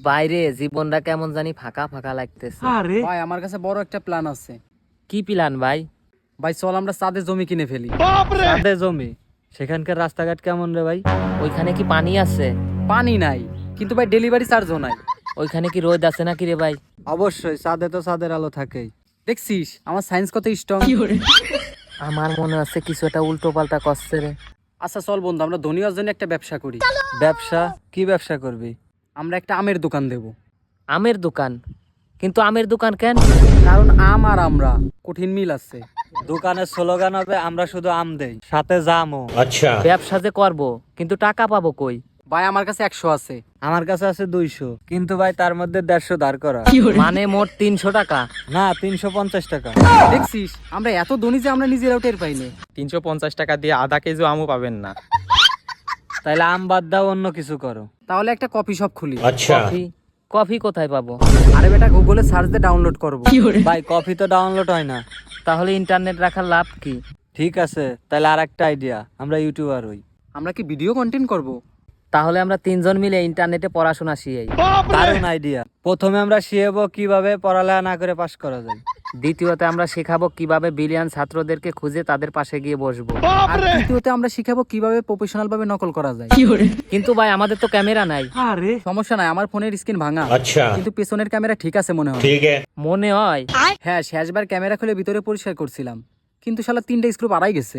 বাইরে জীবনটা কেমন জানি ফাঁকা ফাঁকা লাগতেছে। ভাই আমার কাছে বড় একটা প্ল্যান আছে। কি প্ল্যান ভাই? ভাই চল আমরা চাঁদে জমি কিনে ফেলি। সাদে জমি, সেখানকার রাস্তাঘাট কেমন রে ভাই? ওইখানে কি পানি আছে? পানি নাই, কিন্তু ভাই ডেলিভারি চার্জও নাই। ওইখানে কি রোদ আছে নাকি রে ভাই? অবশ্যই, সাদে তো সাদের আলো থাকেই। দেখছিস আমার সায়েন্স কত স্ট্রং। আমার মনে আছে কিছু একটা উল্টো পাল্টা করছে রে। আচ্ছা চল বন্ধু, আমরা ধনী হওয়ার জন্য একটা ব্যবসা করি। ব্যবসা? কি ব্যবসা করবি? আমরা একটা আমের দোকান দেব। আমের দোকান? কিন্তু আমের দোকান কেন? কারণ আম আর আমরা কঠিন মিল আছে। দোকানের স্লোগান হবে আমরা শুধু আম দেই, সাথে জামও। ব্যবসা যে করবো, কিন্তু টাকা পাবো কই? ভাই আমার কাছে 100 আছে। আমার কাছে আছে 200, কিন্তু ভাই তার মধ্যে 150 ধার করা। মানে মোট 300 টাকা? না, 350 টাকা। দেখছিস আমরা এত ধনী যে আমরা নিজেরাও টের পাইনি। 350 টাকা দিয়ে আধা কেজি আমও পাবেন না। তাইলে আম বাদ দাও, অন্য কিছু করো। তাহলে একটা কফি শপ খুলি। কফি? কফি কোথায় পাবো? আরে বেটা গুগলে সার্চ দিয়ে ডাউনলোড করব। ভাই কফি তো ডাউনলোড হয় না। তাহলে ইন্টারনেট রাখার লাভ কি? ঠিক আছে, তাহলে আর একটা আইডিয়া, আমরা ইউটিউবার হই। আমরা কি ভিডিও কন্টেন্ট করব? তাহলে আমরা 3 জন মিলে ইন্টারনেটে পড়াশোনা শিখাই। দারুণ আইডিয়া। প্রথমে আমরা শিখাবো কিভাবে পড়ালেখা না করে পাস করা যায়। দ্বিতীয়তে আমরা শেখাবো কিভাবে বিলিয়ন ছাত্রদেরকে খুঁজে তাদের পাশে গিয়ে বসবো। আর তৃতীয়তে আমরা শিখাবো কিভাবে প্রফেশনাল ভাবে নকল করা যায়। কিন্তু ভাই আমাদের তো ক্যামেরা নাই। সমস্যা নাই, আমার ফোনের স্ক্রিন ভাঙা, কিন্তু পেছনের ক্যামেরা ঠিক আছে মনে হয়। মনে হয়? হ্যাঁ, শেষবার ক্যামেরা খুলে ভিতরে পরিষ্কার করছিলাম, কিন্তু শালা 3টা স্ক্রু আড়াই গেছে।